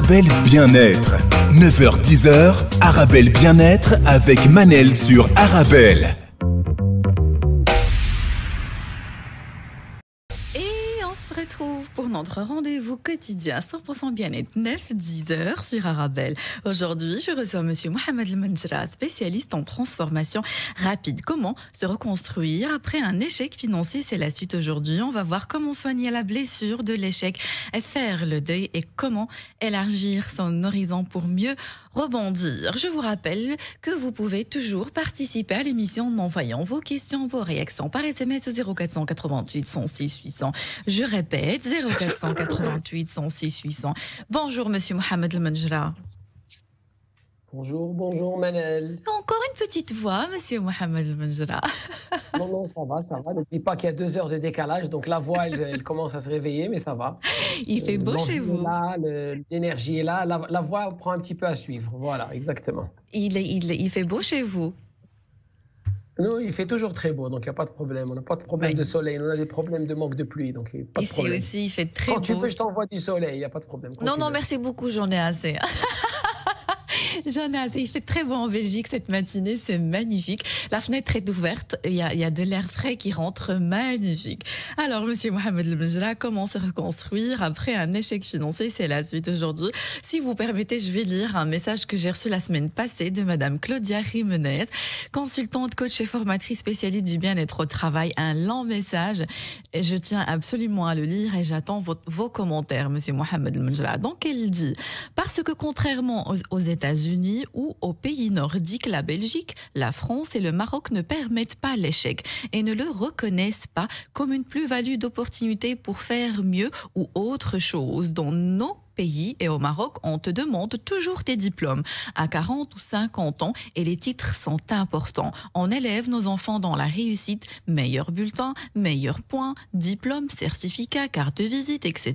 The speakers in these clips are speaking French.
Arabelle Bien-être. 9h-10h, Arabelle Bien-être avec Manel sur Arabelle. Retrouve pour notre rendez-vous quotidien 100% bien-être 9-10h sur Arabelle. Aujourd'hui, je reçois Monsieur Mohamed El Menjra, spécialiste en transformation rapide. Comment se reconstruire après un échec financier? C'est la suite aujourd'hui. On va voir comment soigner la blessure de l'échec, faire le deuil et comment élargir son horizon pour mieux rebondir. Je vous rappelle que vous pouvez toujours participer à l'émission en envoyant vos questions, vos réactions par SMS au 0488 106 800. Je répète, 0488 106 800. Bonjour, Monsieur Mohamed El Menjra. Bonjour Manel. Encore une petite voix, Monsieur Mohamed El Menjra. Non, ça va. N'oublie pas qu'il y a 2 heures de décalage, donc la voix, elle commence à se réveiller, mais ça va. Il fait beau chez vous. L'énergie est là, la voix prend un petit peu à suivre. Voilà, exactement. Il fait beau chez vous. Non, il fait toujours très beau, donc il n'y a pas de problème. On n'a pas de problème de soleil, on a des problèmes de manque de pluie, donc il n'y a pas de problème. Ici aussi, il fait très beau. Quand tu veux, je t'envoie du soleil, il n'y a pas de problème. Non, merci beaucoup, j'en ai assez. J'en ai assez. Il fait très beau en Belgique cette matinée, c'est magnifique. La fenêtre est ouverte, il y a de l'air frais qui rentre, magnifique. Alors, Monsieur Mohamed El Menjra, comment se reconstruire après un échec financier? C'est la suite aujourd'hui. Si vous permettez, je vais lire un message que j'ai reçu la semaine passée de Madame Claudia Jiménez, consultante, coach et formatrice spécialiste du bien-être au travail. Un long message. Je tiens absolument à le lire et j'attends vos commentaires, Monsieur Mohamed El Menjra. Donc, elle dit, parce que contrairement aux États-Unis ou aux pays nordiques, la Belgique, la France et le Maroc ne permettent pas l'échec et ne le reconnaissent pas comme une plus-value d'opportunité pour faire mieux ou autre chose. Dans nos pays et au Maroc, on te demande toujours tes diplômes à 40 ou 50 ans et les titres sont importants. On élève nos enfants dans la réussite, meilleur bulletin, meilleur point, diplôme, certificat, carte de visite, etc.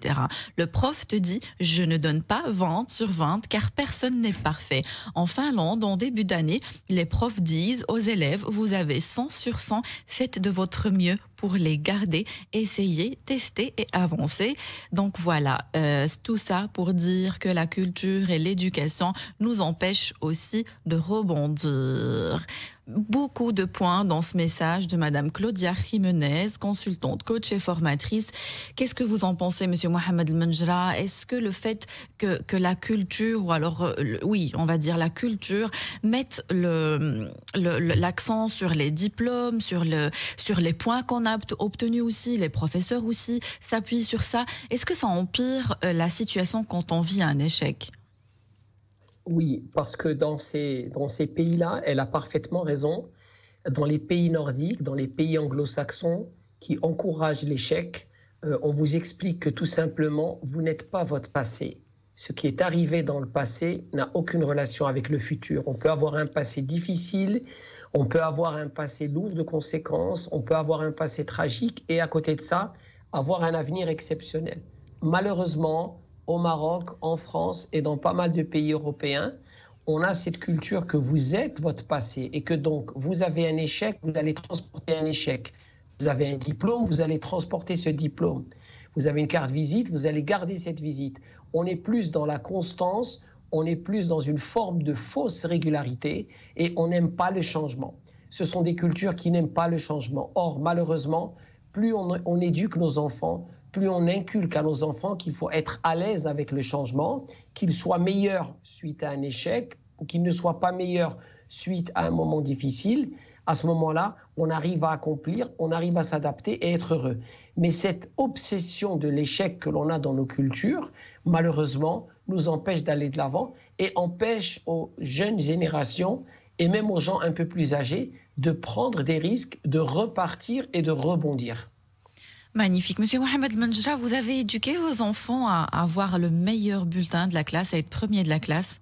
Le prof te dit « je ne donne pas 20 sur 20 car personne n'est parfait ». En Finlande, en début d'année, les profs disent aux élèves « vous avez 100 sur 100, faites de votre mieux pour les garder, essayez, testez et avancez ». Donc voilà, tout ça pour dire que la culture et l'éducation nous empêchent aussi de rebondir. Beaucoup de points dans ce message de Madame Claudia Jiménez, consultante, coach et formatrice. Qu'est-ce que vous en pensez, Monsieur Mohamed El Menjra? Est-ce que le fait que la culture, ou alors, oui, on va dire la culture, mette l'accent sur les diplômes, sur les points qu'on a obtenus aussi, les professeurs aussi s'appuient sur ça, est-ce que ça empire la situation quand on vit un échec? Oui, parce que dans ces pays-là, elle a parfaitement raison. Dans les pays nordiques, dans les pays anglo-saxons qui encouragent l'échec, on vous explique que tout simplement, vous n'êtes pas votre passé. Ce qui est arrivé dans le passé n'a aucune relation avec le futur. On peut avoir un passé difficile, on peut avoir un passé lourd de conséquences, on peut avoir un passé tragique et à côté de ça, avoir un avenir exceptionnel. Malheureusement, au Maroc, en France et dans pas mal de pays européens, on a cette culture que vous êtes votre passé et que donc vous avez un échec, vous allez transporter un échec. Vous avez un diplôme, vous allez transporter ce diplôme. Vous avez une carte visite, vous allez garder cette visite. On est plus dans la constance, on est plus dans une forme de fausse régularité et on n'aime pas le changement. Ce sont des cultures qui n'aiment pas le changement. Or, malheureusement, plus on éduque nos enfants, plus on inculque à nos enfants qu'il faut être à l'aise avec le changement, qu'ils soient meilleurs suite à un échec ou qu'ils ne soient pas meilleurs suite à un moment difficile. À ce moment-là, on arrive à accomplir, on arrive à s'adapter et être heureux. Mais cette obsession de l'échec que l'on a dans nos cultures, malheureusement, nous empêche d'aller de l'avant et empêche aux jeunes générations et même aux gens un peu plus âgés de prendre des risques, de repartir et de rebondir. Magnifique. Monsieur Mohamed El Menjra, vous avez éduqué vos enfants à avoir le meilleur bulletin de la classe, à être premier de la classe?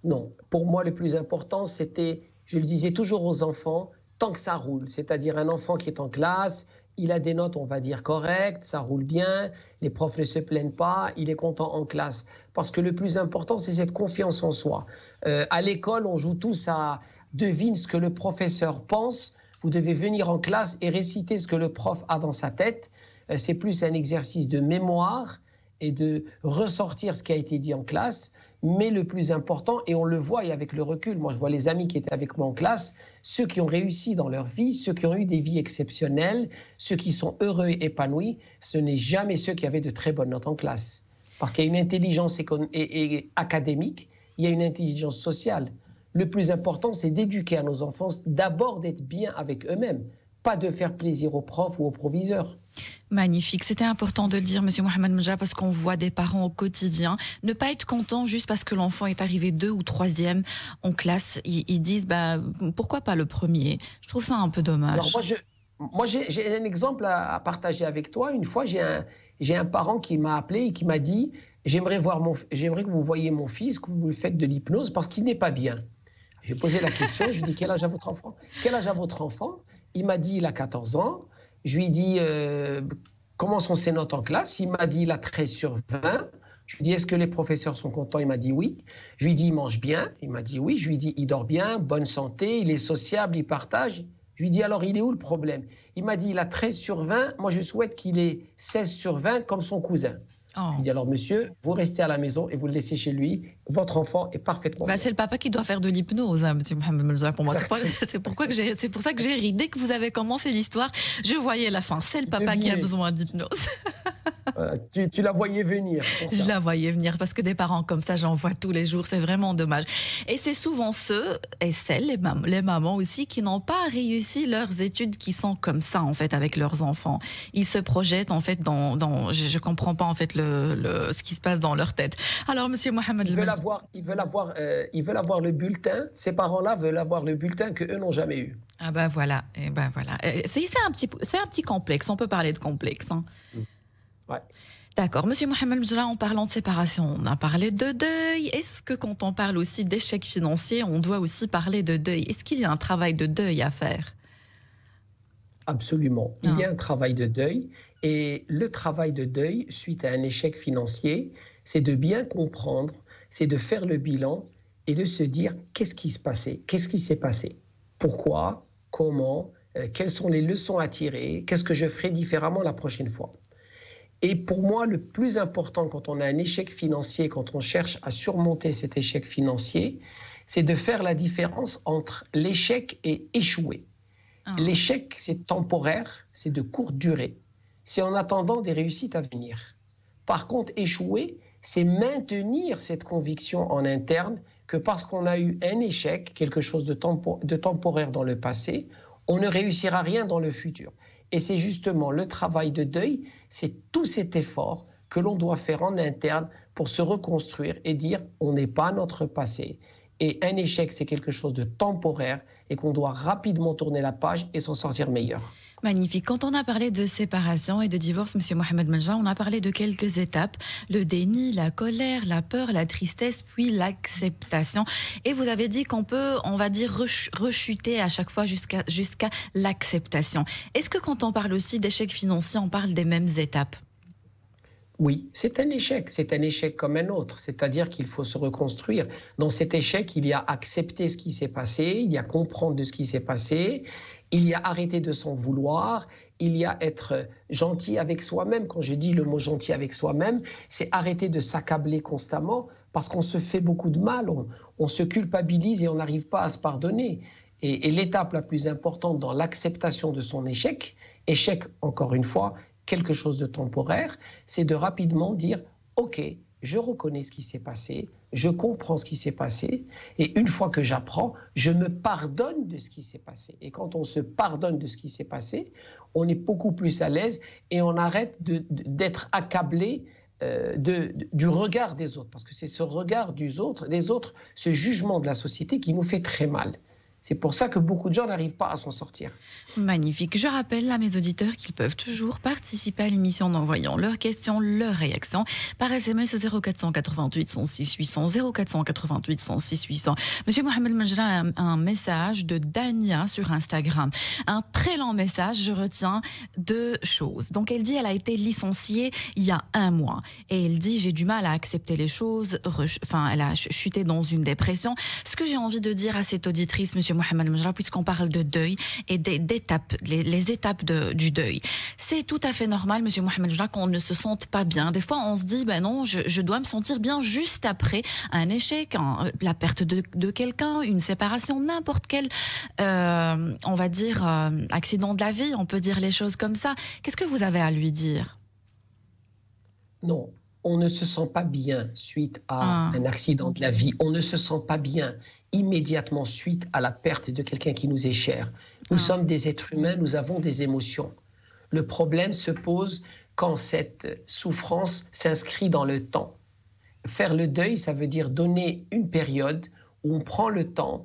Non. Pour moi, le plus important, c'était, je le disais toujours aux enfants, tant que ça roule. C'est-à-dire un enfant qui est en classe, il a des notes, on va dire, correctes, ça roule bien, les profs ne se plaignent pas, il est content en classe. Parce que le plus important, c'est cette confiance en soi. À l'école, on joue tous à devine ce que le professeur pense. Vous devez venir en classe et réciter ce que le prof a dans sa tête. C'est plus un exercice de mémoire et de ressortir ce qui a été dit en classe. Mais le plus important, et on le voit et avec le recul, moi je vois les amis qui étaient avec moi en classe, ceux qui ont réussi dans leur vie, ceux qui ont eu des vies exceptionnelles, ceux qui sont heureux et épanouis, ce n'est jamais ceux qui avaient de très bonnes notes en classe. Parce qu'il y a une intelligence académique, il y a une intelligence sociale. Le plus important, c'est d'éduquer à nos enfants, d'abord d'être bien avec eux-mêmes, pas de faire plaisir aux profs ou aux proviseurs. Magnifique, c'était important de le dire, Monsieur Mohamed Menjra, parce qu'on voit des parents au quotidien ne pas être contents juste parce que l'enfant est arrivé 2e ou 3e en classe. Ils disent, pourquoi pas le premier? Je trouve ça un peu dommage. Alors moi j'ai un exemple à partager avec toi. Une fois, j'ai un parent qui m'a appelé et qui m'a dit, j'aimerais que vous voyiez mon fils, que vous lui faites de l'hypnose parce qu'il n'est pas bien. J'ai posé la question, je lui ai dit, quel âge a votre enfant? Quel âge a votre enfant? Il m'a dit, il a 14 ans. Je lui ai dit, comment sont ses notes en classe? Il m'a dit, il a 13 sur 20. Je lui ai dit, est-ce que les professeurs sont contents? Il m'a dit oui. Je lui ai dit, il mange bien? Il m'a dit oui. Je lui ai dit, il dort bien, bonne santé, il est sociable, il partage. Je lui ai dit, alors il est où le problème? Il m'a dit, il a 13 sur 20. Moi, je souhaite qu'il ait 16 sur 20 comme son cousin. Je lui ai dit, alors monsieur, vous restez à la maison et vous le laissez chez lui. Votre enfant est parfaitement bien. C'est le papa qui doit faire de l'hypnose, hein, monsieur Mohamed Menjra, pour moi. C'est pour ça que j'ai ri. Dès que vous avez commencé l'histoire, je voyais la fin. C'est le papa qui a besoin d'hypnose. Tu la voyais venir. Je la voyais venir parce que des parents comme ça, j'en vois tous les jours. C'est vraiment dommage. Et c'est souvent ceux et celles, les mamans aussi, qui n'ont pas réussi leurs études, qui sont comme ça, en fait, avec leurs enfants. Ils se projettent, en fait, je comprends pas, en fait, ce qui se passe dans leur tête. Alors, monsieur Mohamed... Ils veulent avoir le bulletin. Ces parents-là veulent avoir le bulletin qu'eux n'ont jamais eu. Ah voilà. Et voilà. C'est un petit complexe. On peut parler de complexe. Hein. Ouais. D'accord. Monsieur Mohamed Menjra, en parlant de séparation, on a parlé de deuil. Est-ce que quand on parle aussi d'échec financier, on doit aussi parler de deuil? Est-ce qu'il y a un travail de deuil à faire? Absolument. Il y a un travail de deuil. Et le travail de deuil, suite à un échec financier, c'est de bien comprendre, c'est de faire le bilan et de se dire qu'est-ce qui se passait, qu'est-ce qui s'est passé, pourquoi, comment, quelles sont les leçons à tirer, qu'est-ce que je ferai différemment la prochaine fois. Et pour moi, le plus important quand on a un échec financier, quand on cherche à surmonter cet échec financier, c'est de faire la différence entre l'échec et échouer. L'échec, c'est temporaire, c'est de courte durée. C'est en attendant des réussites à venir. Par contre, échouer, c'est maintenir cette conviction en interne que parce qu'on a eu un échec, quelque chose de temporaire dans le passé, on ne réussira rien dans le futur. Et c'est justement le travail de deuil, c'est tout cet effort que l'on doit faire en interne pour se reconstruire et dire on n'est pas notre passé. Et un échec, c'est quelque chose de temporaire et qu'on doit rapidement tourner la page et s'en sortir meilleur. Magnifique. Quand on a parlé de séparation et de divorce, monsieur Mohamed Menjra, on a parlé de quelques étapes. Le déni, la colère, la peur, la tristesse, puis l'acceptation. Et vous avez dit qu'on peut, on va dire, rechuter à chaque fois jusqu'à l'acceptation. Est-ce que quand on parle aussi d'échec financier, on parle des mêmes étapes? Oui, c'est un échec comme un autre, c'est-à-dire qu'il faut se reconstruire. Dans cet échec, il y a accepter ce qui s'est passé, il y a comprendre de ce qui s'est passé, il y a arrêter de s'en vouloir, il y a être gentil avec soi-même. Quand je dis le mot gentil avec soi-même, c'est arrêter de s'accabler constamment parce qu'on se fait beaucoup de mal, on se culpabilise et on n'arrive pas à se pardonner. Et l'étape la plus importante dans l'acceptation de son échec, encore une fois, quelque chose de temporaire, c'est de rapidement dire « Ok, je reconnais ce qui s'est passé, je comprends ce qui s'est passé, et une fois que j'apprends, je me pardonne de ce qui s'est passé. » Et quand on se pardonne de ce qui s'est passé, on est beaucoup plus à l'aise et on arrête d'être accablé du regard des autres. Parce que c'est ce regard des autres, ce jugement de la société qui nous fait très mal. C'est pour ça que beaucoup de gens n'arrivent pas à s'en sortir. Magnifique. Je rappelle à mes auditeurs qu'ils peuvent toujours participer à l'émission en envoyant leurs questions, leurs réactions par SMS au 0488 106 800 0488 106 800. Monsieur Mohamed Menjra a un message de Dania sur Instagram. Un très long message, je retiens 2 choses. Donc elle dit elle a été licenciée il y a 1 mois. Et elle dit j'ai du mal à accepter les choses. Elle a chuté dans une dépression. Ce que j'ai envie de dire à cette auditrice, monsieur Monsieur Mohamed Mjra, puisqu'on parle de deuil et d'étapes, les étapes du deuil. C'est tout à fait normal, Monsieur Mohamed Mjra, qu'on ne se sente pas bien. Des fois, on se dit, ben non, je dois me sentir bien juste après un échec, la perte de quelqu'un, une séparation, n'importe quel, on va dire, accident de la vie, on peut dire les choses comme ça. Qu'est-ce que vous avez à lui dire? Non, on ne se sent pas bien suite à un accident de la vie. On ne se sent pas bien immédiatement suite à la perte de quelqu'un qui nous est cher. Nous sommes des êtres humains, nous avons des émotions. Le problème se pose quand cette souffrance s'inscrit dans le temps. Faire le deuil, ça veut dire donner une période où on prend le temps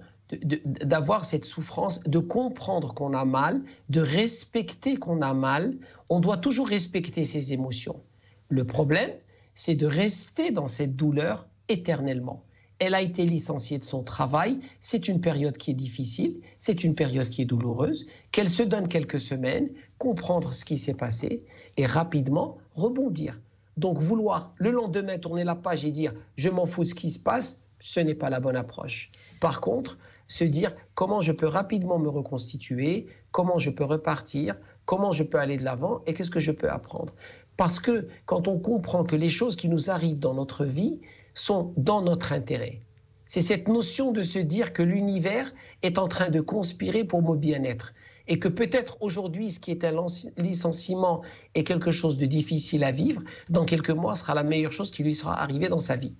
d'avoir cette souffrance, de comprendre qu'on a mal, de respecter qu'on a mal. On doit toujours respecter ses émotions. Le problème, c'est de rester dans cette douleur éternellement. Elle a été licenciée de son travail, c'est une période qui est difficile, c'est une période qui est douloureuse, qu'elle se donne quelques semaines, comprendre ce qui s'est passé et rapidement rebondir. Donc vouloir le lendemain tourner la page et dire « je m'en fous de ce qui se passe », ce n'est pas la bonne approche. Par contre, se dire comment je peux rapidement me reconstituer, comment je peux repartir, comment je peux aller de l'avant et qu'est-ce que je peux apprendre. Parce que quand on comprend que les choses qui nous arrivent dans notre vie sont dans notre intérêt, c'est cette notion de se dire que l'univers est en train de conspirer pour mon bien-être. Et que peut-être aujourd'hui, ce qui est un licenciement est quelque chose de difficile à vivre, dans quelques mois sera la meilleure chose qui lui sera arrivée dans sa vie.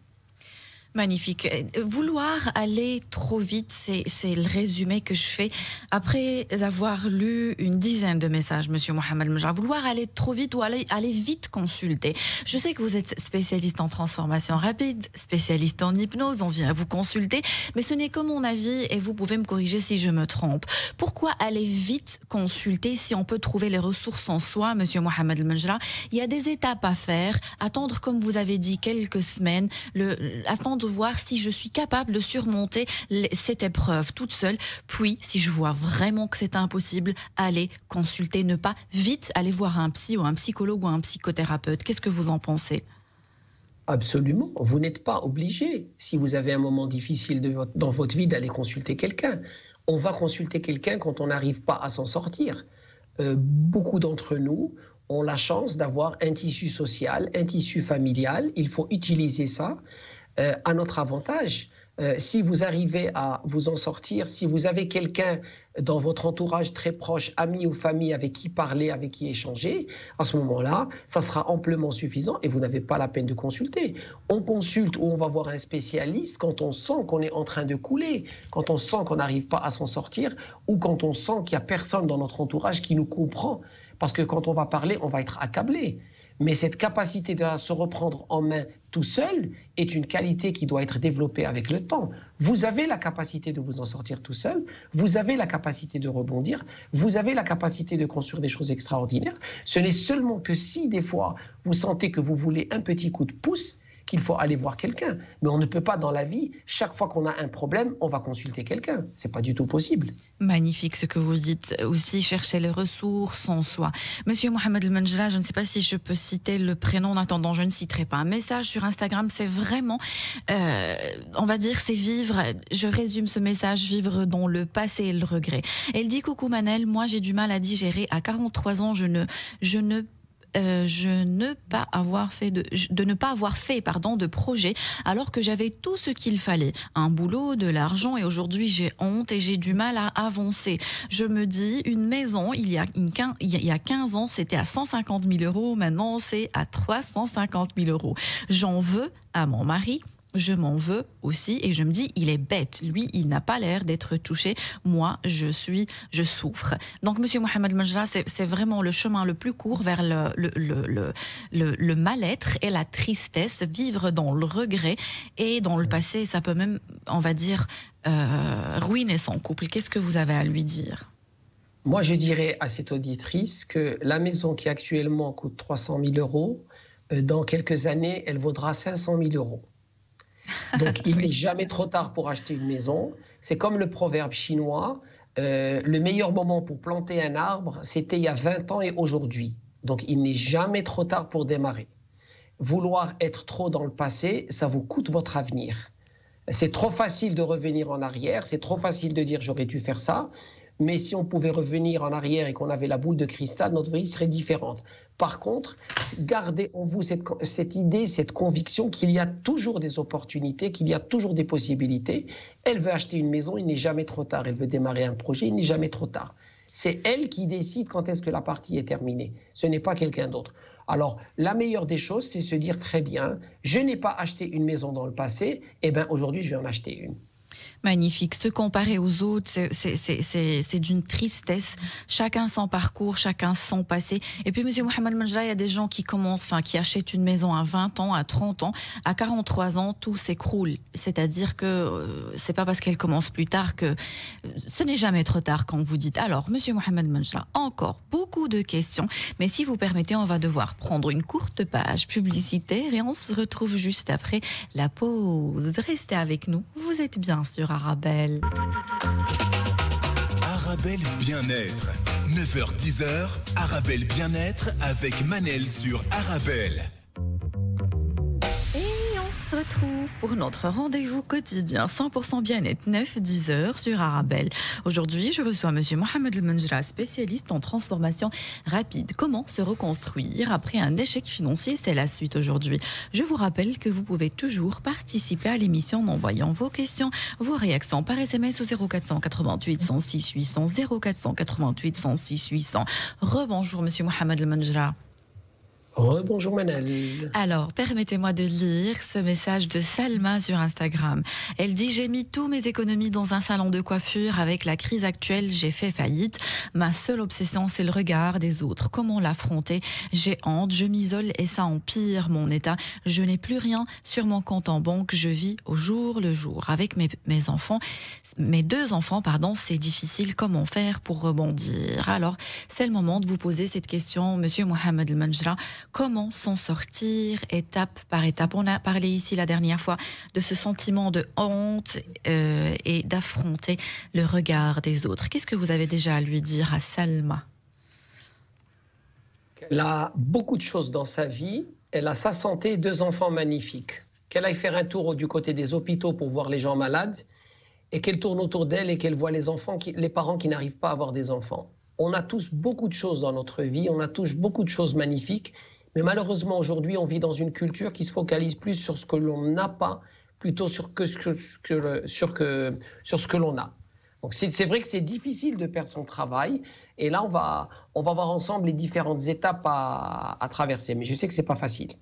Magnifique. Vouloir aller trop vite, c'est le résumé que je fais après avoir lu une dizaine de messages, Monsieur Mohamed Mjra. Vouloir aller trop vite ou aller vite consulter. Je sais que vous êtes spécialiste en transformation rapide, spécialiste en hypnose, on vient vous consulter, mais ce n'est que mon avis et vous pouvez me corriger si je me trompe. Pourquoi aller vite consulter si on peut trouver les ressources en soi, Monsieur Mohamed Mjra? Il y a des étapes à faire, attendre, comme vous avez dit, quelques semaines, attendre de voir si je suis capable de surmonter cette épreuve toute seule. Puis, si je vois vraiment que c'est impossible, aller consulter, ne pas vite aller voir un psy ou un psychologue ou un psychothérapeute. Qu'est-ce que vous en pensez? Absolument. Vous n'êtes pas obligé, si vous avez un moment difficile dans votre vie, d'aller consulter quelqu'un. On va consulter quelqu'un quand on n'arrive pas à s'en sortir. Beaucoup d'entre nous ont la chance d'avoir un tissu social, un tissu familial. Il faut utiliser ça à notre avantage. Si vous arrivez à vous en sortir, si vous avez quelqu'un dans votre entourage très proche, ami ou famille avec qui parler, avec qui échanger, à ce moment-là, ça sera amplement suffisant et vous n'avez pas la peine de consulter. On consulte ou on va voir un spécialiste quand on sent qu'on est en train de couler, quand on sent qu'on n'arrive pas à s'en sortir ou quand on sent qu'il n'y a personne dans notre entourage qui nous comprend. Parce que quand on va parler, on va être accablé. Mais cette capacité de se reprendre en main tout seul est une qualité qui doit être développée avec le temps. Vous avez la capacité de vous en sortir tout seul, vous avez la capacité de rebondir, vous avez la capacité de construire des choses extraordinaires. Ce n'est seulement que si des fois vous sentez que vous voulez un petit coup de pouce, qu'il faut aller voir quelqu'un. Mais on ne peut pas dans la vie, chaque fois qu'on a un problème, on va consulter quelqu'un. C'est pas du tout possible. Magnifique ce que vous dites. Aussi, chercher les ressources en soi. Monsieur Mohamed Mjra, je ne sais pas si je peux citer le prénom. En attendant, je ne citerai pas. Un message sur Instagram, c'est vraiment, on va dire, c'est vivre. Je résume ce message, vivre dans le passé et le regret. Elle dit: coucou Manel, moi j'ai du mal à digérer. À 43 ans, de ne pas avoir fait de projet alors que j'avais tout ce qu'il fallait, un boulot, de l'argent, et aujourd'hui j'ai honte et j'ai du mal à avancer. Je me dis, une maison il y a 15 ans c'était à 150 000 euros, maintenant c'est à 350 000 euros. J'en veux à mon mari, je m'en veux aussi et je me dis, il est bête. Lui, il n'a pas l'air d'être touché. Moi, je souffre. Donc, Monsieur Mohamed Mjra, c'est vraiment le chemin le plus court vers le mal-être et la tristesse. Vivre dans le regret et dans le passé, ça peut même, on va dire, ruiner son couple. Qu'est-ce que vous avez à lui dire? Moi, je dirais à cette auditrice que la maison qui actuellement coûte 300 000 euros, dans quelques années, elle vaudra 500 000 euros. Donc, il n'est jamais trop tard pour acheter une maison. C'est comme le proverbe chinois, le meilleur moment pour planter un arbre, c'était il y a 20 ans et aujourd'hui. Donc, il n'est jamais trop tard pour démarrer. Vouloir être trop dans le passé, ça vous coûte votre avenir. C'est trop facile de revenir en arrière, c'est trop facile de dire j'aurais dû faire ça, mais si on pouvait revenir en arrière et qu'on avait la boule de cristal, notre vie serait différente. Par contre, gardez en vous cette idée, cette conviction qu'il y a toujours des opportunités, qu'il y a toujours des possibilités. Elle veut acheter une maison, il n'est jamais trop tard. Elle veut démarrer un projet, il n'est jamais trop tard. C'est elle qui décide quand est-ce que la partie est terminée. Ce n'est pas quelqu'un d'autre. Alors, la meilleure des choses, c'est se dire très bien, je n'ai pas acheté une maison dans le passé, eh bien aujourd'hui, je vais en acheter une. Magnifique. Se comparer aux autres, c'est d'une tristesse. Chacun son parcours, chacun son passé. Et puis, Monsieur Mohamed Menjra, il y a des gens qui qui achètent une maison à 20 ans, à 30 ans, à 43 ans, tout s'écroule. C'est-à-dire que c'est pas parce qu'elle commence plus tard que ce n'est jamais trop tard quand vous dites. Alors, Monsieur Mohamed Menjra, encore beaucoup de questions. Mais si vous permettez, on va devoir prendre une courte page publicitaire et on se retrouve juste après la pause. Restez avec nous. Vous êtes bien sûr Arabelle. Arabelle Bien-être. 9h-10h, Arabelle Bien-être avec Manel sur Arabelle. Se retrouve pour notre rendez-vous quotidien 100% bien-être 9-10h sur Arabelle. Aujourd'hui, je reçois Monsieur Mohamed El Menjra, spécialiste en transformation rapide. Comment se reconstruire après un échec financier? C'est la suite aujourd'hui. Je vous rappelle que vous pouvez toujours participer à l'émission en envoyant vos questions, vos réactions par SMS au 0488 106 800 0488 106 800. Rebonjour Monsieur Mohamed El Menjra. Rebonjour Manel. Alors, permettez-moi de lire ce message de Salma sur Instagram. Elle dit: j'ai mis tous mes économies dans un salon de coiffure. Avec la crise actuelle, j'ai fait faillite. Ma seule obsession, c'est le regard des autres. Comment l'affronter? J'ai honte, je m'isole et ça empire mon état. Je n'ai plus rien sur mon compte en banque. Je vis au jour le jour. Avec mes enfants, mes deux enfants, c'est difficile. Comment faire pour rebondir? Alors, c'est le moment de vous poser cette question, Monsieur Mohamed El Menjra. Comment s'en sortir étape par étape? On a parlé ici la dernière fois de ce sentiment de honte et d'affronter le regard des autres. Qu'est-ce que vous avez déjà à lui dire à Salma? Elle a beaucoup de choses dans sa vie. Elle a sa santé et deux enfants magnifiques. Qu'elle aille faire un tour du côté des hôpitaux pour voir les gens malades et qu'elle tourne autour d'elle et qu'elle voit les parents qui n'arrivent pas à avoir des enfants. On a tous beaucoup de choses dans notre vie, on a tous beaucoup de choses magnifiques, mais malheureusement aujourd'hui on vit dans une culture qui se focalise plus sur ce que l'on n'a pas plutôt sur ce que l'on a. Donc c'est vrai que c'est difficile de perdre son travail et là on va voir ensemble les différentes étapes à traverser, mais je sais que c'est pas facile.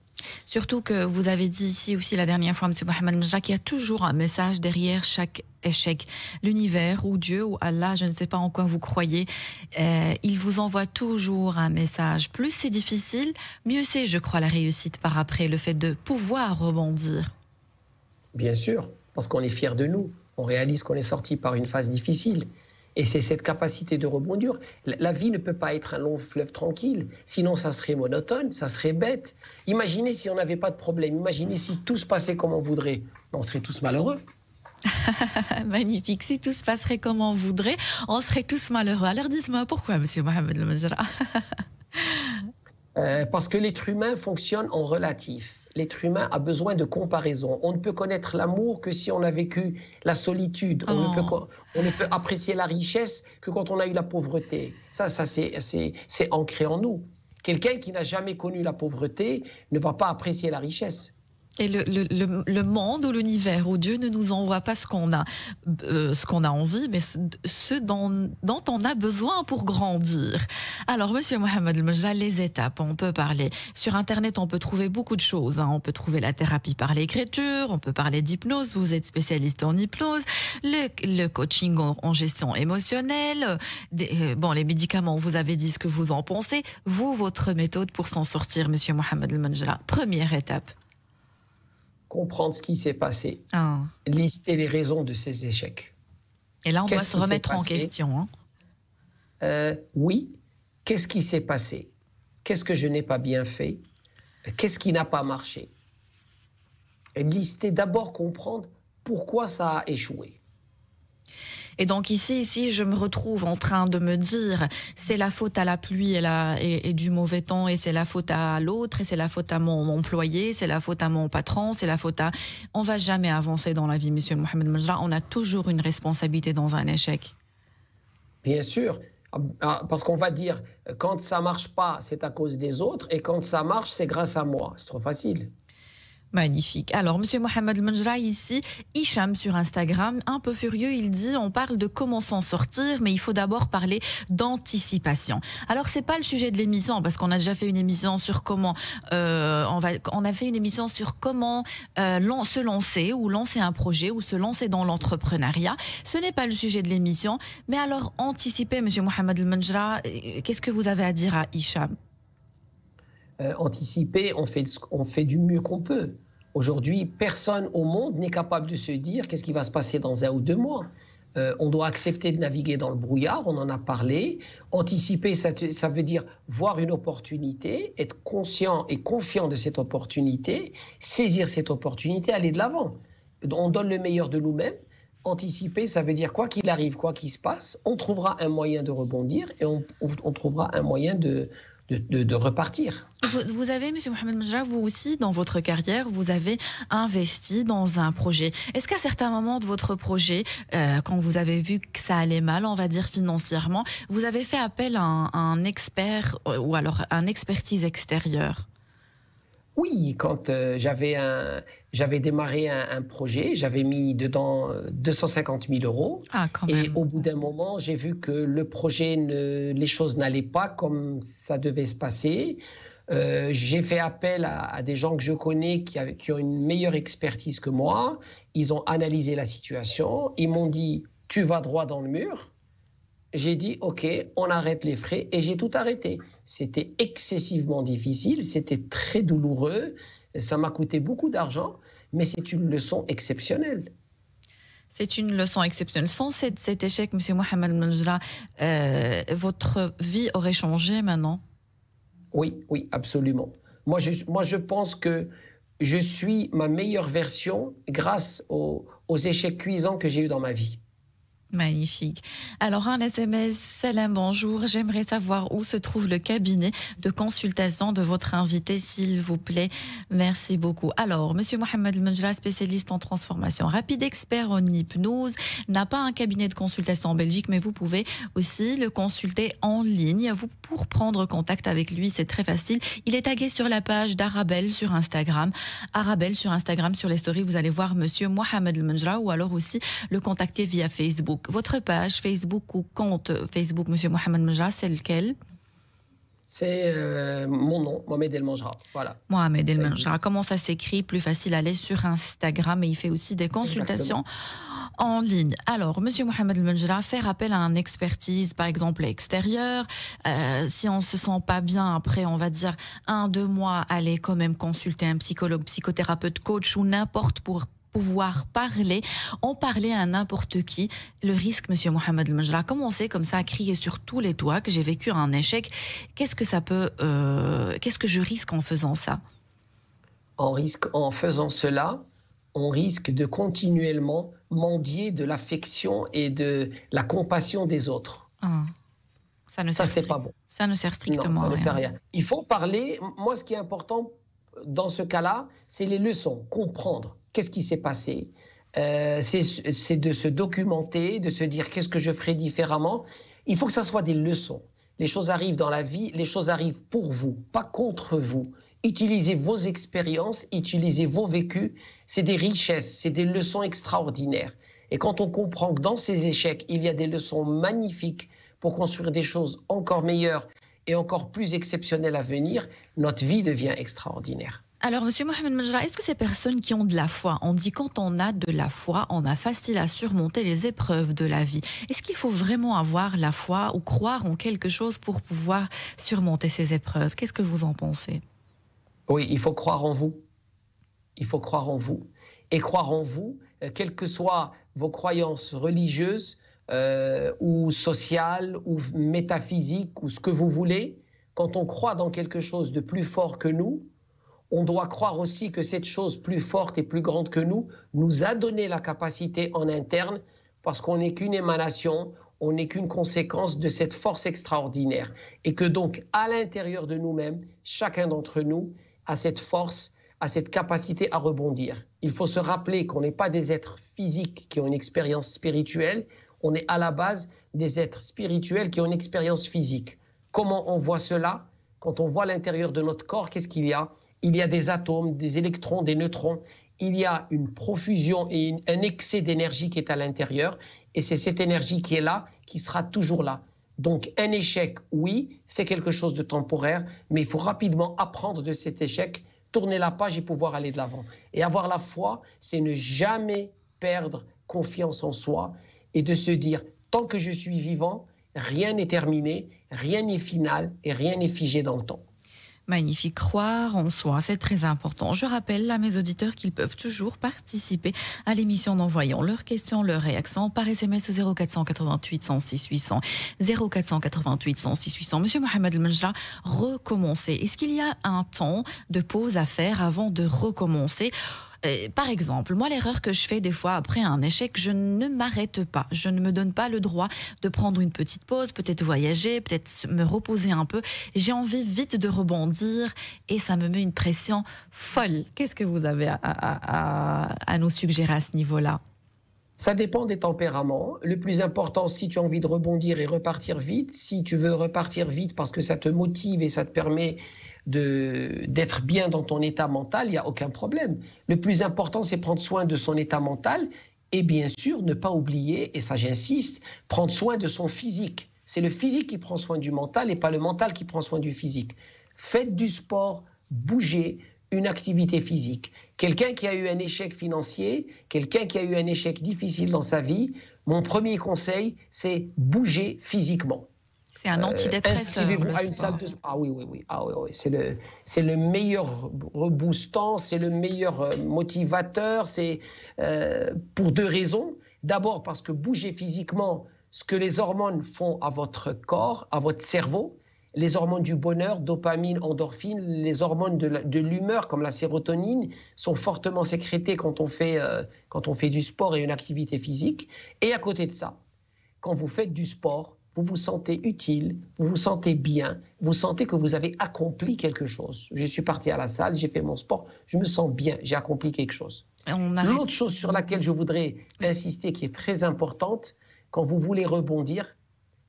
Surtout que vous avez dit ici aussi la dernière fois, M. Mohamed Menjra, qu'il y a toujours un message derrière chaque échec. L'univers ou Dieu ou Allah, je ne sais pas en quoi vous croyez, il vous envoie toujours un message. Plus c'est difficile, mieux c'est, je crois, la réussite par après, le fait de pouvoir rebondir. Bien sûr, parce qu'on est fiers de nous. On réalise qu'on est sorti par une phase difficile. Et c'est cette capacité de rebondir. La vie ne peut pas être un long fleuve tranquille, sinon ça serait monotone, ça serait bête. Imaginez si on n'avait pas de problème, imaginez si tout se passait comme on voudrait. On serait tous malheureux. Magnifique, si tout se passerait comme on voudrait, on serait tous malheureux. Alors dites-moi pourquoi, Monsieur Mohamed El Menjra? Parce que l'être humain fonctionne en relatif. L'être humain a besoin de comparaison. On ne peut connaître l'amour que si on a vécu la solitude. On ne peut apprécier la richesse que quand on a eu la pauvreté. Ça c'est ancré en nous. Quelqu'un qui n'a jamais connu la pauvreté ne va pas apprécier la richesse. Et le monde ou l'univers où Dieu ne nous envoie pas ce qu'on a envie, mais ce dont on a besoin pour grandir. Alors, Monsieur Mohamed El Menjra, les étapes, on peut parler. Sur Internet, on peut trouver beaucoup de choses. On peut trouver la thérapie par l'écriture, on peut parler d'hypnose, vous êtes spécialiste en hypnose, le coaching en gestion émotionnelle, les médicaments, vous avez dit ce que vous en pensez. Vous, votre méthode pour s'en sortir, Monsieur Mohamed El Menjra, première étape. Comprendre ce qui s'est passé, lister les raisons de ces échecs. Et là, on doit se remettre en question. Oui, qu'est-ce qui s'est passé? Qu'est-ce que je n'ai pas bien fait? Qu'est-ce qui n'a pas marché? Et lister, d'abord comprendre pourquoi ça a échoué. Et donc ici, je me retrouve en train de me dire, c'est la faute à la pluie et du mauvais temps, et c'est la faute à l'autre, et c'est la faute à mon employé, c'est la faute à mon patron, c'est la faute à... On va jamais avancer dans la vie, Monsieur Mohamed Majra. On a toujours une responsabilité dans un échec. Bien sûr, parce qu'on va dire, quand ça marche pas, c'est à cause des autres, et quand ça marche, c'est grâce à moi. C'est trop facile. Magnifique. Alors, Monsieur Mohamed Majra, ici, Hicham sur Instagram, un peu furieux, il dit, on parle de comment s'en sortir, mais il faut d'abord parler d'anticipation. Alors, c'est pas le sujet de l'émission, parce qu'on a déjà fait une émission sur comment, on a fait une émission sur comment se lancer, ou lancer un projet, ou se lancer dans l'entrepreneuriat. Ce n'est pas le sujet de l'émission, mais alors, anticiper, Monsieur Mohamed Majra, qu'est-ce que vous avez à dire à Hicham? Anticiper, on fait du mieux qu'on peut. Aujourd'hui, personne au monde n'est capable de se dire qu'est-ce qui va se passer dans 1 ou 2 mois. On doit accepter de naviguer dans le brouillard, on en a parlé. Anticiper, ça veut dire voir une opportunité, être conscient et confiant de cette opportunité, saisir cette opportunité, aller de l'avant. On donne le meilleur de nous-mêmes. Anticiper, ça veut dire quoi qu'il arrive, quoi qu'il se passe, on trouvera un moyen de rebondir et on trouvera un moyen de repartir. Vous avez, Monsieur Mohamed Majra, vous aussi, dans votre carrière, vous avez investi dans un projet. Est-ce qu'à certains moments de votre projet, quand vous avez vu que ça allait mal, on va dire financièrement, vous avez fait appel à un expert ou alors à une expertise extérieure? Oui, quand j'avais démarré un projet, j'avais mis dedans 250 000 euros. Ah, quand même. Et au bout d'un moment, j'ai vu que le projet, les choses n'allaient pas comme ça devait se passer. J'ai fait appel à des gens que je connais qui ont une meilleure expertise que moi. Ils ont analysé la situation. Ils m'ont dit, tu vas droit dans le mur. J'ai dit, OK, on arrête les frais et j'ai tout arrêté. C'était excessivement difficile, c'était très douloureux, ça m'a coûté beaucoup d'argent, mais c'est une leçon exceptionnelle. C'est une leçon exceptionnelle. Sans cet échec, Monsieur Mohamed Majra, votre vie aurait changé maintenant? Oui, absolument. Moi, je pense que je suis ma meilleure version grâce aux échecs cuisants que j'ai eus dans ma vie. Magnifique. Alors, un SMS, Salam, bonjour. J'aimerais savoir où se trouve le cabinet de consultation de votre invité, s'il vous plaît. Merci beaucoup. Alors, Monsieur Mohamed Majra, spécialiste en transformation rapide, expert en hypnose, n'a pas un cabinet de consultation en Belgique, mais vous pouvez aussi le consulter en ligne. Pour prendre contact avec lui, c'est très facile. Il est tagué sur la page d'Arabelle sur Instagram. Arabelle sur Instagram, sur les stories, vous allez voir Monsieur Mohamed Majra, ou alors aussi le contacter via Facebook. Votre page Facebook ou compte Facebook, Monsieur Mohamed Majra, c'est lequel? C'est mon nom, Mohamed El Majra. Voilà. Mohamed El Majra. Comment ça s'écrit? Plus facile à aller sur Instagram, et il fait aussi des consultations en ligne. Alors, Monsieur Mohamed El Majra, faire appel à une expertise, par exemple extérieure. Si on se sent pas bien, après, on va dire 1-2 mois, aller quand même consulter un psychologue, psychothérapeute, coach ou n'importe pour pouvoir en parler à n'importe qui. Le risque, Monsieur Mohamed El Majra, commencer comme ça à crier sur tous les toits que j'ai vécu un échec, qu'est-ce que je risque en faisant ça? En faisant cela, on risque de continuellement mendier de l'affection et de la compassion des autres. C'est pas bon. Ça ne sert strictement à rien. Ça ne sert à rien. Il faut parler. Moi, ce qui est important dans ce cas-là, c'est les leçons, comprendre. Qu'est-ce qui s'est passé? C'est de se documenter, de se dire qu'est-ce que je ferai différemment. Il faut que ça soit des leçons. Les choses arrivent dans la vie, les choses arrivent pour vous, pas contre vous. Utilisez vos expériences, utilisez vos vécus. C'est des richesses, c'est des leçons extraordinaires. Et quand on comprend que dans ces échecs, il y a des leçons magnifiques pour construire des choses encore meilleures et encore plus exceptionnelles à venir, notre vie devient extraordinaire. Alors, Monsieur Mohamed Majra, est-ce que ces personnes qui ont de la foi, on dit quand on a de la foi, on a facile à surmonter les épreuves de la vie. Est-ce qu'il faut vraiment avoir la foi ou croire en quelque chose pour pouvoir surmonter ces épreuves? Qu'est-ce que vous en pensez? Oui, il faut croire en vous. Il faut croire en vous. Et croire en vous, quelles que soient vos croyances religieuses ou sociales ou métaphysiques ou ce que vous voulez, quand on croit dans quelque chose de plus fort que nous, on doit croire aussi que cette chose plus forte et plus grande que nous a donné la capacité en interne parce qu'on n'est qu'une émanation, on n'est qu'une conséquence de cette force extraordinaire. Et que donc, à l'intérieur de nous-mêmes, chacun d'entre nous a cette force, a cette capacité à rebondir. Il faut se rappeler qu'on n'est pas des êtres physiques qui ont une expérience spirituelle, on est à la base des êtres spirituels qui ont une expérience physique. Comment on voit cela? Quand on voit l'intérieur de notre corps, qu'est-ce qu'il y a? Il y a des atomes, des électrons, des neutrons. Il y a une profusion et un excès d'énergie qui est à l'intérieur. Et c'est cette énergie qui est là, qui sera toujours là. Donc un échec, oui, c'est quelque chose de temporaire, mais il faut rapidement apprendre de cet échec, tourner la page et pouvoir aller de l'avant. Et avoir la foi, c'est ne jamais perdre confiance en soi et de se dire, tant que je suis vivant, rien n'est terminé, rien n'est final et rien n'est figé dans le temps. Magnifique, croire en soi, c'est très important. Je rappelle à mes auditeurs qu'ils peuvent toujours participer à l'émission en envoyant leurs questions, leurs réactions par SMS au 0488 106 800. 0488 106 800. Monsieur Mohamed El Menjra, recommencer. Est-ce qu'il y a un temps de pause à faire avant de recommencer ? Par exemple, moi, l'erreur que je fais des fois après un échec, je ne m'arrête pas. Je ne me donne pas le droit de prendre une petite pause, peut-être voyager, peut-être me reposer un peu. J'ai envie vite de rebondir et ça me met une pression folle. Qu'est-ce que vous avez à nous suggérer à ce niveau-là ? Ça dépend des tempéraments. Le plus important, si tu as envie de rebondir et repartir vite, si tu veux repartir vite parce que ça te motive et ça te permet d'être bien dans ton état mental, il n'y a aucun problème. Le plus important, c'est prendre soin de son état mental et bien sûr, ne pas oublier, et ça j'insiste, prendre soin de son physique. C'est le physique qui prend soin du mental et pas le mental qui prend soin du physique. Faites du sport, bougez, une activité physique. Quelqu'un qui a eu un échec financier, quelqu'un qui a eu un échec difficile dans sa vie, mon premier conseil, c'est bouger physiquement. C'est un antidépresseur. Inscrivez-vous à une salle de sport. Ah oui. Ah oui. C'est le meilleur reboostant, c'est le meilleur motivateur. C'est pour deux raisons. D'abord parce que bouger physiquement, ce que les hormones font à votre corps, à votre cerveau, les hormones du bonheur, dopamine, endorphine, les hormones de l'humeur comme la sérotonine sont fortement sécrétées quand on fait du sport et une activité physique. Et à côté de ça, quand vous faites du sport, vous vous sentez utile, vous vous sentez bien, vous sentez que vous avez accompli quelque chose. Je suis parti à la salle, j'ai fait mon sport, je me sens bien, j'ai accompli quelque chose. L'autre chose sur laquelle je voudrais insister, qui est très importante, quand vous voulez rebondir,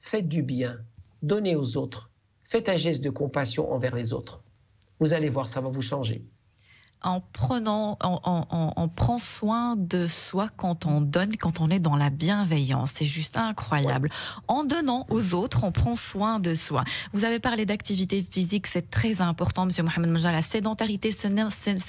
faites du bien, donnez aux autres, faites un geste de compassion envers les autres. Vous allez voir, ça va vous changer. On prend soin de soi quand on donne, quand on est dans la bienveillance. C'est juste incroyable. Ouais. En donnant aux autres, on prend soin de soi. Vous avez parlé d'activité physique, c'est très important, Monsieur Mohamed Menjra. La sédentarité, ce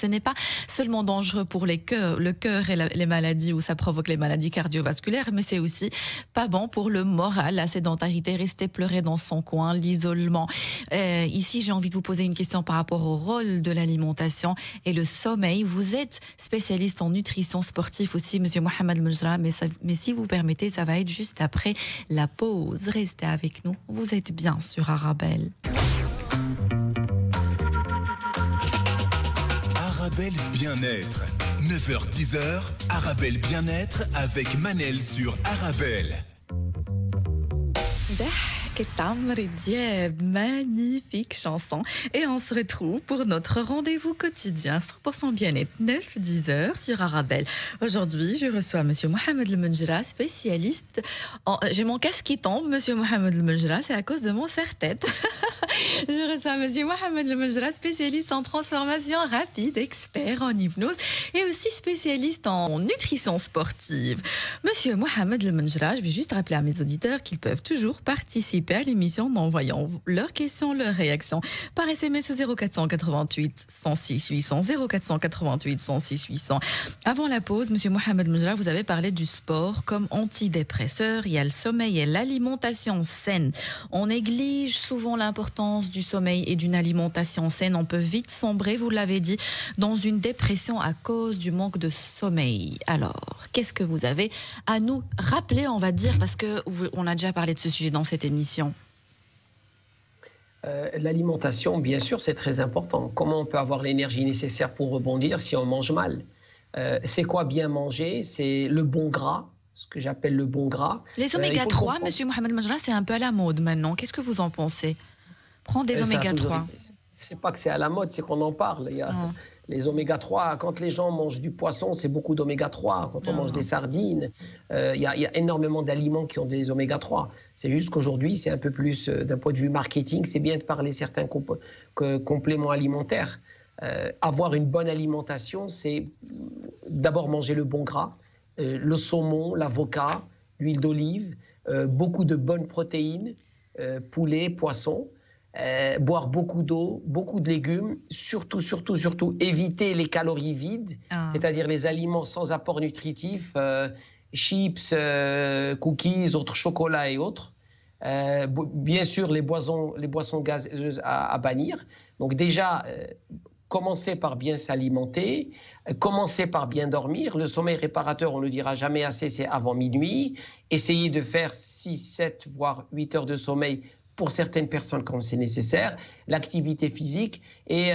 n'est pas seulement dangereux pour le cœur et les maladies, où ça provoque les maladies cardiovasculaires, mais c'est aussi pas bon pour le moral. La sédentarité, rester pleurer dans son coin, l'isolement. Ici, j'ai envie de vous poser une question par rapport au rôle de l'alimentation et le sommeil. Vous êtes spécialiste en nutrition sportive aussi, Monsieur Mohamed El Menjra, mais si vous permettez, ça va être juste après la pause. Restez avec nous. Vous êtes bien sur Arabelle. Arabelle Bien-être. 9h-10h, Arabelle Bien-être avec Manel sur Arabelle. Magnifique chanson. Et on se retrouve pour notre rendez-vous quotidien 100% bien-être 9-10h sur Arabelle. Aujourd'hui, je reçois Monsieur Mohamed El Menjra, spécialiste j'ai mon casque qui tombe, Monsieur Mohamed El Menjra, c'est à cause de mon serre-tête. Je reçois Monsieur Mohamed El Menjra, spécialiste en transformation rapide, expert en hypnose et aussi spécialiste en nutrition sportive. Monsieur Mohamed El Menjra, je vais juste rappeler à mes auditeurs qu'ils peuvent toujours participer à l'émission en envoyant leurs questions, leurs réactions par SMS au 0488 106 800, 0488 106 800. Avant la pause, Monsieur Mohamed El Menjra, vous avez parlé du sport comme antidépresseur. Il y a le sommeil et l'alimentation saine. On néglige souvent l'importance du sommeil et d'une alimentation saine. On peut vite sombrer, vous l'avez dit, dans une dépression à cause du manque de sommeil. Alors, qu'est-ce que vous avez à nous rappeler, on va dire, parce qu'on a déjà parlé de ce sujet dans cette émission? L'alimentation, bien sûr, c'est très important. Comment on peut avoir l'énergie nécessaire pour rebondir si on mange mal? C'est quoi bien manger? C'est le bon gras, ce que j'appelle le bon gras. Les oméga 3, Monsieur Mohamed Majra, c'est un peu à la mode maintenant. Qu'est-ce que vous en pensez? Prendre des oméga 3. C'est pas que c'est à la mode, c'est qu'on en parle. Il y a les oméga 3, quand les gens mangent du poisson, c'est beaucoup d'oméga 3. Quand on mange des sardines, il y a énormément d'aliments qui ont des oméga 3. C'est juste qu'aujourd'hui, c'est un peu plus, d'un point de vue marketing, c'est bien de parler certains compléments alimentaires. Avoir une bonne alimentation, c'est d'abord manger le bon gras, le saumon, l'avocat, l'huile d'olive, beaucoup de bonnes protéines, poulet, poisson, boire beaucoup d'eau, beaucoup de légumes, surtout éviter les calories vides, c'est-à-dire les aliments sans apport nutritif, chips, cookies, autres chocolats et autres. Bien sûr, les boissons gazeuses à bannir. Donc déjà, commencez par bien s'alimenter, commencez par bien dormir. Le sommeil réparateur, on ne le dira jamais assez, c'est avant minuit. Essayez de faire 6, 7, voire 8 heures de sommeil pour certaines personnes quand c'est nécessaire. L'activité physique. Et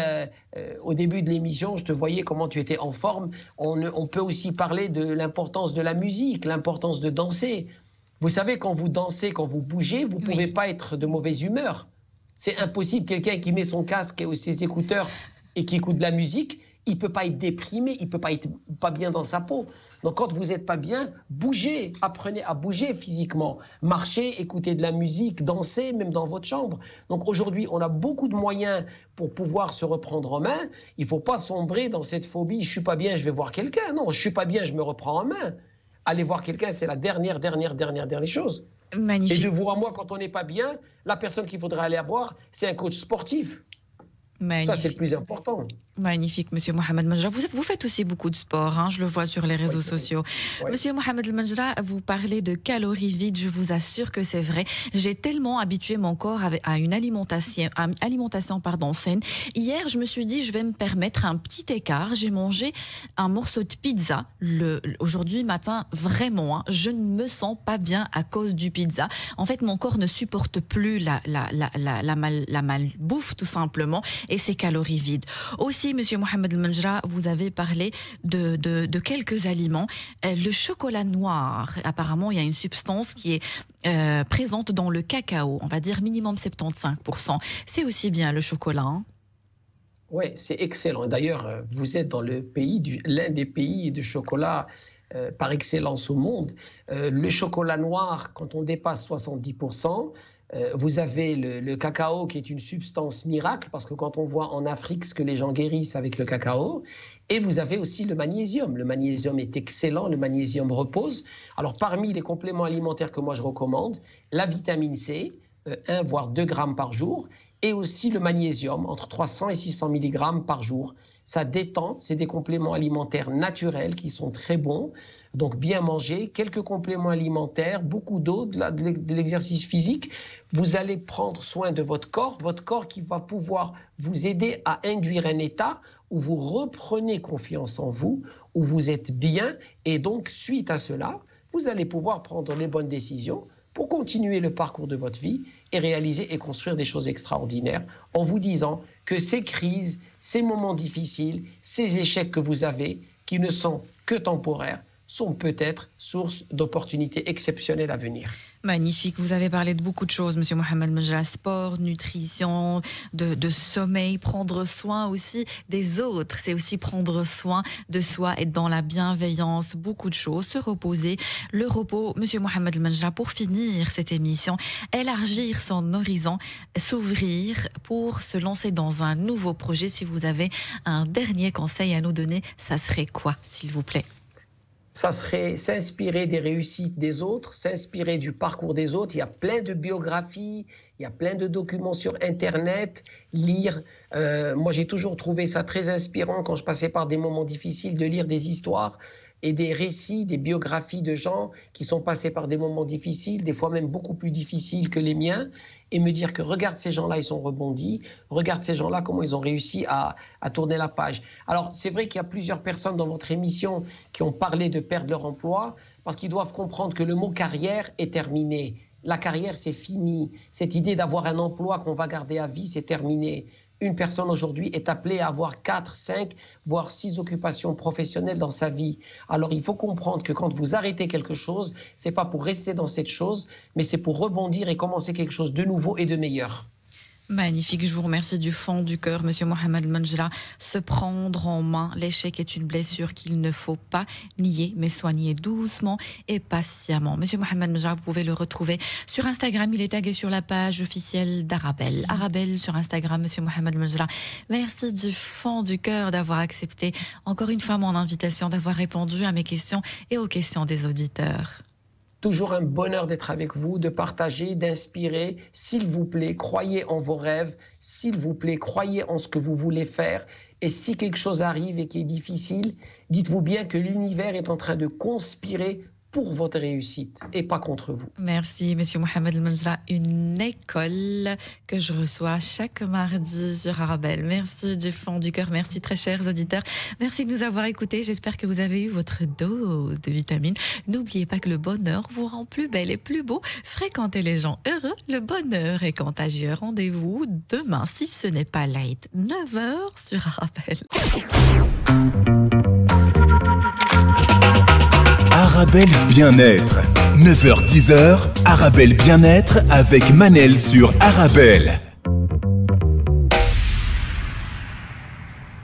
au début de l'émission, je te voyais comment tu étais en forme. On peut aussi parler de l'importance de la musique, l'importance de danser. Vous savez, quand vous dansez, quand vous bougez, vous ne pouvez pas être de mauvaise humeur. C'est impossible. Quelqu'un qui met son casque ou ses écouteurs et qui écoute de la musique, il ne peut pas être déprimé, il ne peut pas être pas bien dans sa peau. Donc quand vous n'êtes pas bien, bougez, apprenez à bouger physiquement. Marchez, écoutez de la musique, dansez, même dans votre chambre. Donc aujourd'hui, on a beaucoup de moyens pour pouvoir se reprendre en main. Il ne faut pas sombrer dans cette phobie, je ne suis pas bien, je vais voir quelqu'un. Non, je ne suis pas bien, je me reprends en main. Aller voir quelqu'un, c'est la dernière chose. Magnifique. Et de vous à moi, quand on n'est pas bien, la personne qu'il faudrait aller voir, c'est un coach sportif. Magnifique. Ça, c'est le plus important. Magnifique, Monsieur Mohamed Majra. Vous faites aussi beaucoup de sport, hein, je le vois sur les réseaux sociaux. Oui. Monsieur Mohamed Majra, vous parlez de calories vides, je vous assure que c'est vrai. J'ai tellement habitué mon corps à une alimentation saine. Hier, je me suis dit, je vais me permettre un petit écart. J'ai mangé un morceau de pizza. Aujourd'hui matin, vraiment, hein, je ne me sens pas bien à cause du pizza. En fait, mon corps ne supporte plus la malbouffe, tout simplement, et ces calories vides. Aussi, Monsieur Mohamed Majra, vous avez parlé de quelques aliments. Le chocolat noir, apparemment, il y a une substance qui est présente dans le cacao, on va dire minimum 75%. C'est aussi bien le chocolat, hein? Oui, c'est excellent. D'ailleurs, vous êtes dans l'un des pays de chocolat par excellence au monde. Le chocolat noir, quand on dépasse 70%, vous avez le cacao qui est une substance miracle, parce que quand on voit en Afrique ce que les gens guérissent avec le cacao, et vous avez aussi le magnésium. Le magnésium est excellent, le magnésium repose. Alors parmi les compléments alimentaires que moi je recommande, la vitamine C, 1 voire 2 grammes par jour, et aussi le magnésium, entre 300 et 600 mg par jour. Ça détend, c'est des compléments alimentaires naturels qui sont très bons. Donc bien manger, quelques compléments alimentaires, beaucoup d'eau, de l'exercice physique. Vous allez prendre soin de votre corps qui va pouvoir vous aider à induire un état où vous reprenez confiance en vous, où vous êtes bien. Et donc, suite à cela, vous allez pouvoir prendre les bonnes décisions pour continuer le parcours de votre vie et réaliser et construire des choses extraordinaires en vous disant que ces crises, ces moments difficiles, ces échecs que vous avez, qui ne sont que temporaires, sont peut-être source d'opportunités exceptionnelles à venir. Magnifique. Vous avez parlé de beaucoup de choses, Monsieur Mohamed Majra. Sport, nutrition, de sommeil, prendre soin aussi des autres. C'est aussi prendre soin de soi, être dans la bienveillance, beaucoup de choses. Se reposer. Le repos, Monsieur Mohamed Majra, pour finir cette émission, élargir son horizon, s'ouvrir pour se lancer dans un nouveau projet. Si vous avez un dernier conseil à nous donner, ça serait quoi, s'il vous plaît? Ça serait s'inspirer des réussites des autres, s'inspirer du parcours des autres. Il y a plein de biographies, il y a plein de documents sur Internet, lire. Moi, j'ai toujours trouvé ça très inspirant quand je passais par des moments difficiles de lire des histoires et des récits, des biographies de gens qui sont passés par des moments difficiles, des fois même beaucoup plus difficiles que les miens, et me dire que regarde ces gens-là, ils ont rebondi, regarde ces gens-là, comment ils ont réussi à tourner la page. Alors, c'est vrai qu'il y a plusieurs personnes dans votre émission qui ont parlé de perdre leur emploi, parce qu'ils doivent comprendre que le mot carrière est terminé. La carrière, c'est fini. Cette idée d'avoir un emploi qu'on va garder à vie, c'est terminé. Une personne aujourd'hui est appelée à avoir 4, 5, voire 6 occupations professionnelles dans sa vie. Alors il faut comprendre que quand vous arrêtez quelque chose, ce n'est pas pour rester dans cette chose, mais c'est pour rebondir et commencer quelque chose de nouveau et de meilleur. Magnifique, je vous remercie du fond du cœur, Monsieur Mohamed Menjra. Se prendre en main, l'échec est une blessure qu'il ne faut pas nier, mais soigner doucement et patiemment. Monsieur Mohamed Menjra, vous pouvez le retrouver sur Instagram, il est tagué sur la page officielle d'Arabelle. Arabelle sur Instagram, Monsieur Mohamed Menjra. Merci du fond du cœur d'avoir accepté encore une fois mon invitation, d'avoir répondu à mes questions et aux questions des auditeurs. Toujours un bonheur d'être avec vous, de partager, d'inspirer. S'il vous plaît, croyez en vos rêves. S'il vous plaît, croyez en ce que vous voulez faire. Et si quelque chose arrive et qui est difficile, dites-vous bien que l'univers est en train de conspirer pour votre réussite et pas contre vous. Merci, Monsieur Mohamed Menjra. Une école que je reçois chaque mardi sur Arabelle. Merci du fond du cœur. Merci, très chers auditeurs. Merci de nous avoir écoutés. J'espère que vous avez eu votre dose de vitamines. N'oubliez pas que le bonheur vous rend plus belle et plus beau. Fréquentez les gens heureux. Le bonheur est contagieux. Rendez-vous demain, si ce n'est pas late, 9h sur Arabelle. Arabelle Bien-être, 9h-10h, Arabelle Bien-être avec Manel sur Arabelle.